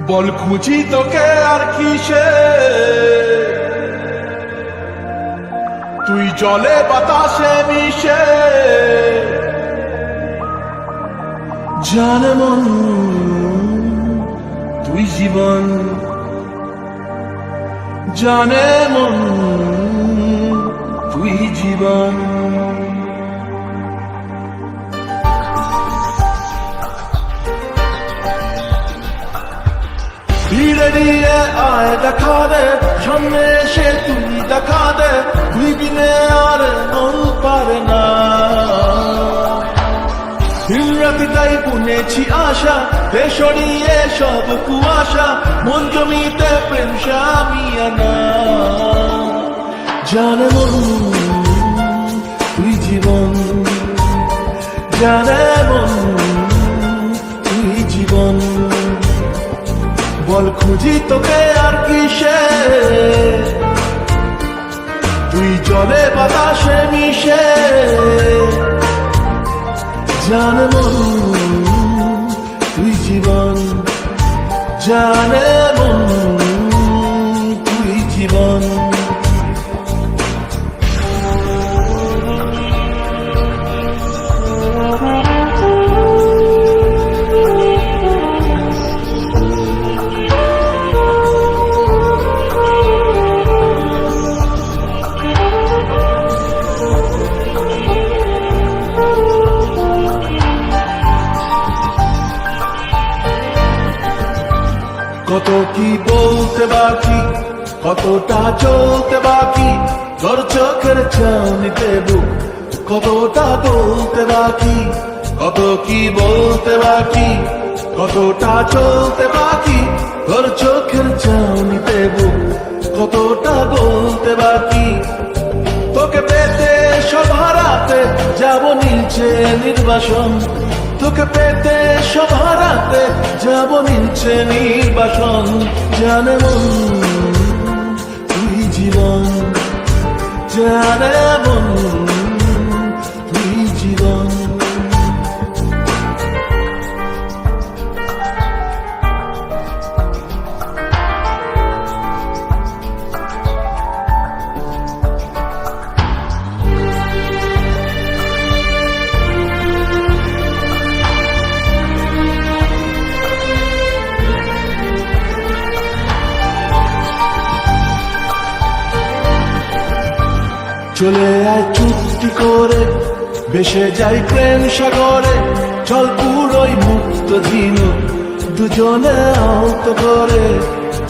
বল খুঁজি তোকে আর কিসে, তুই জলে বাতাসে মিশে। জানে মন তুই জীবন, জানে মন তুই জীবন। ভিড়ে নিয়ে আয় দেখা দে, সামনে এসে তুই দেখা দে, তুই বিনে আর মন পারে না। দিন রাতি তাই বুনেছি আশা, এ সরিয়ে সব কুয়াশা, মন জমিতে প্রেম শামিয়ানা। জানে মন তুই জীবন, জানে মন তুই জীবন। বল খুঁজি তোকে আর কিসে, তুই জলে বাতাসে মিশে। জানে মন তুই জীবন, জানে মন তুই জীবন। কত কি বলতে বাকি, কতটা চলতে বাকি, তোর চোখের চাউনিতে বুক কতটা বলতে বাকি। কত কি বলতে বাকি, কতটা চলতে বাকি, তোর চোখের চাউনিতে বুক কতটা বলতে বাকি। তোকে পেতে সব হারাতে যাব নিচে নির্বাসন, তোকে পেতে সব হারাতে যাব নিচে নির্বাসন। জানে মন তুই জীবন, জানে মন তুই জীবন। চলে আয় চুক্তি করে, ভেসে যাই প্রেম সাগরে, চল পুরোই মুক্ত ঝিনু দুজনে আহত করে।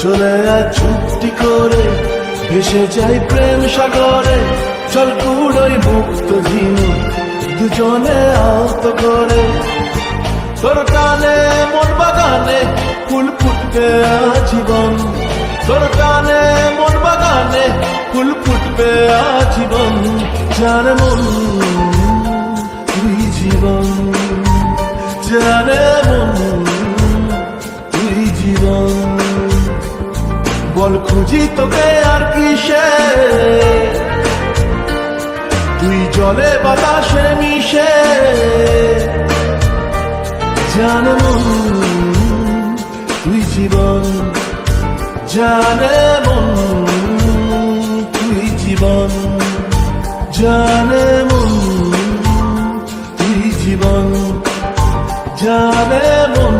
চলে আয় চুক্তি করে, ভেসে যাই প্রেম সাগরে, চল পুরোই মুক্ত ঝিনু দুজনে আহত করে। তোর টানে মন বাগানে ফুল ফুটবে আজীবন, তোর টানে মন বাগানে ফুল ফুটবে আজীবন। জানে মন তুই জীবন, জানে মন তুই জীবন। বল খুঁজি তোকে আর কিসে, তুই জলে বাতাসে মিশে। জানে মন তুই জীবন, জানে মন তুই জীবন, জানে মন তুই জীবন, জানে মন